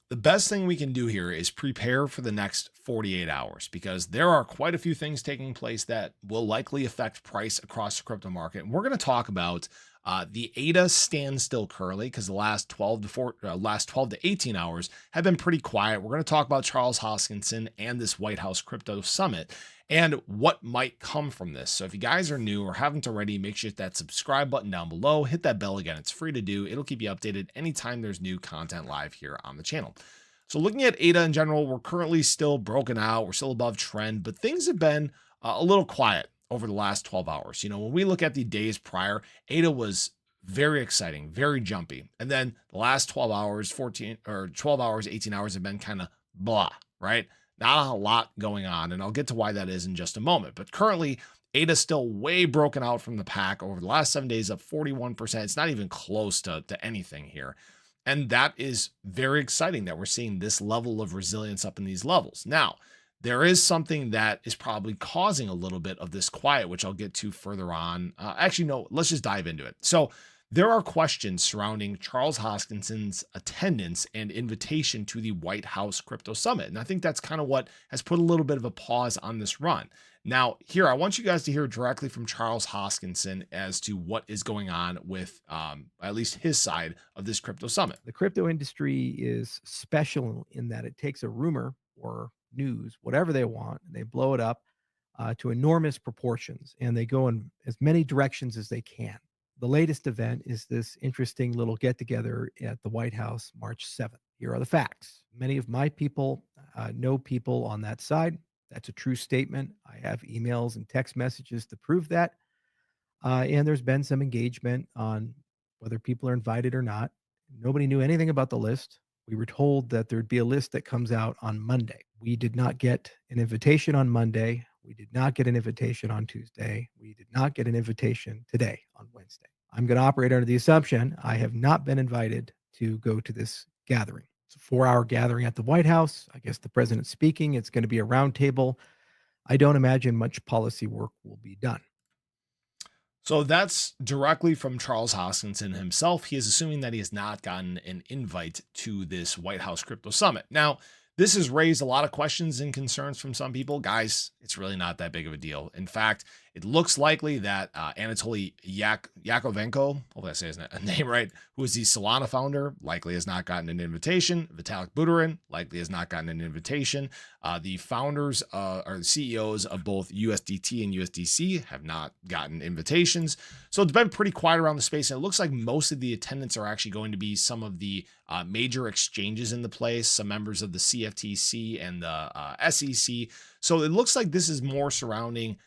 The best thing we can do here is prepare for the next 48 hours because there are quite a few things taking place that will likely affect price across the crypto market. And we're going to talk about the ADA standstill currently because the last 12 to 18 hours have been pretty quiet. We're going to talk about Charles Hoskinson and this White House crypto summit and what might come from this. So if you guys are new or haven't already, make sure you hit that subscribe button down below, hit that bell again. It's free to do. It'll keep you updated anytime there's new content live here on the channel. So looking at ADA in general, we're currently still broken out. We're still above trend, but things have been a little quiet over the last 12 hours. You know, when we look at the days prior, ADA was very exciting, very jumpy. And then the last 12 hours, 14 or 12 hours, 18 hours have been kind of blah, right? Not a lot going on. And I'll get to why that is in just a moment. But currently, ADA is still way broken out from the pack over the last 7 days, up 41%. It's not even close to anything here. And that is very exciting that we're seeing this level of resilience up in these levels. Now, there is something that is probably causing a little bit of this quiet, which I'll get to further on. Actually, no, let's just dive into it. So there are questions surrounding Charles Hoskinson's attendance and invitation to the White House Crypto Summit. And I think that's kind of what has put a little bit of a pause on this run. Now, here, I want you guys to hear directly from Charles Hoskinson as to what is going on with at least his side of this crypto summit. The crypto industry is special in that it takes a rumor or news, whatever they want, and they blow it up to enormous proportions, and they go in as many directions as they can. The latest event is this interesting little get together at the White House March 7th. Here are the facts. Many of my people know people on that side. That's a true statement. I have emails and text messages to prove that. And there's been some engagement on whether people are invited or not. Nobody knew anything about the list. We were told that there'd be a list that comes out on Monday. We did not get an invitation on Monday. We did not get an invitation on Tuesday. We did not get an invitation today on Wednesday. I'm going to operate under the assumption I have not been invited to go to this gathering. It's a 4-hour gathering at the White House. I guess the president's speaking. It's going to be a roundtable. I don't imagine much policy work will be done. So that's directly from Charles Hoskinson himself. He is assuming that he has not gotten an invite to this White House Crypto Summit. Now, this has raised a lot of questions and concerns from some people. Guys, it's really not that big of a deal. In fact, it looks likely that Anatoly Yakovenko, hopefully I say his name right, who is the Solana founder, likely has not gotten an invitation. Vitalik Buterin likely has not gotten an invitation. The founders or the CEOs of both USDT and USDC have not gotten invitations. So it's been pretty quiet around the space. And it looks like most of the attendants are actually going to be some of the major exchanges in the place, some members of the CFTC and the SEC. So it looks like this is more surrounding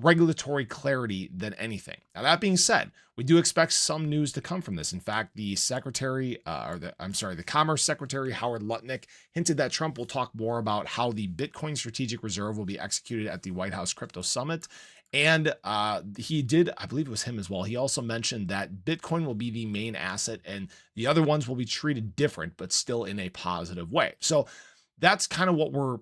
regulatory clarity than anything. Now, that being said, we do expect some news to come from this. In fact, the Commerce Secretary, Howard Lutnick, hinted that Trump will talk more about how the Bitcoin Strategic Reserve will be executed at the White House Crypto Summit. And he did, I believe it was him as well. He also mentioned that Bitcoin will be the main asset and the other ones will be treated different, but still in a positive way. So that's kind of what we're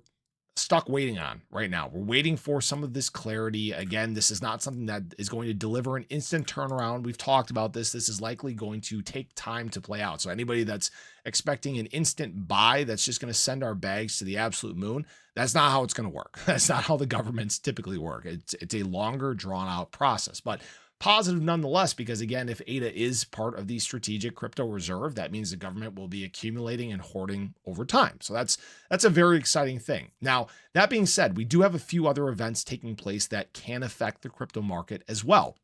stuck waiting on right now. We're waiting for some of this clarity. Again, this is not something that is going to deliver an instant turnaround. We've talked about this. This is likely going to take time to play out. So anybody that's expecting an instant buy that's just going to send our bags to the absolute moon, that's not how it's going to work. That's not how the governments typically work. It's a longer drawn out process, but positive nonetheless, because again, if ADA is part of the strategic crypto reserve, that means the government will be accumulating and hoarding over time. So that's a very exciting thing. Now, that being said, we do have a few other events taking place that can affect the crypto market as well.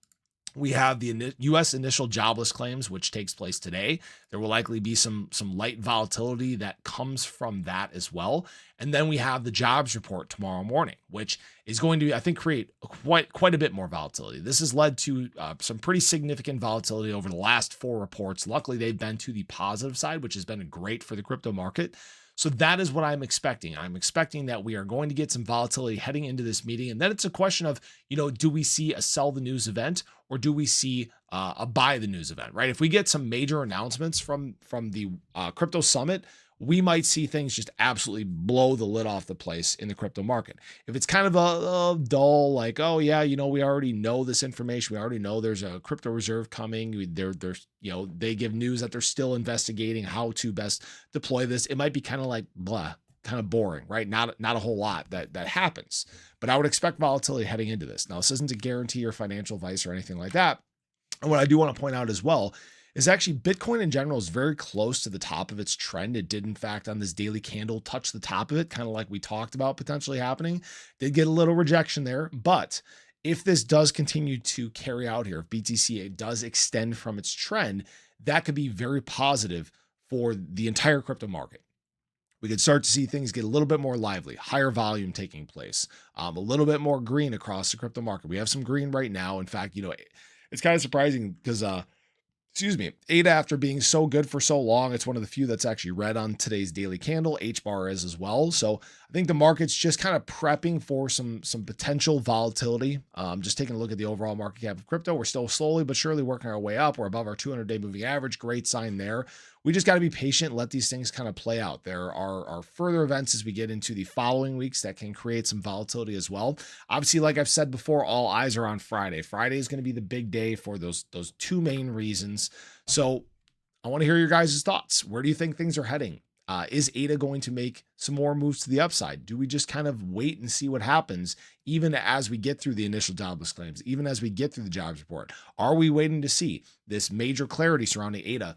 We have the U.S. initial jobless claims, which takes place today. There will likely be some light volatility that comes from that as well. And then we have the jobs report tomorrow morning, which is going to, I think, create quite a bit more volatility. This has led to some pretty significant volatility over the last 4 reports. Luckily, they've been to the positive side, which has been great for the crypto market. So that is what I'm expecting. I'm expecting that we are going to get some volatility heading into this meeting. And then it's a question of, do we see a sell the news event or do we see a buy the news event, right? If we get some major announcements from the crypto summit, we might see things just absolutely blow the lid off the place in the crypto market. If it's kind of a dull, like, oh yeah, we already know this information. We already know there's a crypto reserve coming. There's, they give news that they're still investigating how to best deploy this. It might be kind of like blah, kind of boring, right? Not a whole lot that happens. But I would expect volatility heading into this. Now, this isn't a guarantee or financial advice or anything like that. And what I do want to point out as well is actually Bitcoin in general is very close to the top of its trend. It did, in fact, on this daily candle, touch the top of it, kind of like we talked about potentially happening. Did get a little rejection there, but if this does continue to carry out here, if BTC does extend from its trend, that could be very positive for the entire crypto market. We could start to see things get a little bit more lively, higher volume taking place, a little bit more green across the crypto market. We have some green right now. In fact, it's kind of surprising because excuse me, ADA, after being so good for so long, it's one of the few that's actually red on today's daily candle. H bar is as well. So I think the market's just kind of prepping for some potential volatility. Just taking a look at the overall market cap of crypto, we're still slowly but surely working our way up. We're above our 200-day moving average. Great sign there. We just got to be patient, let these things kind of play out. There are further events as we get into the following weeks that can create some volatility as well. Obviously, like I've said before, all eyes are on Friday. Friday is going to be the big day for those two main reasons. So I want to hear your guys' thoughts. Where do you think things are heading? Is ADA going to make some more moves to the upside? Do we just kind of wait and see what happens, even as we get through the initial jobless claims, even as we get through the jobs report? Are we waiting to see this major clarity surrounding ADA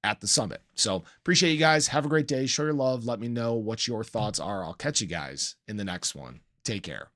at the summit? So appreciate you guys. Have a great day. Show your love. Let me know what your thoughts are. I'll catch you guys in the next one. Take care.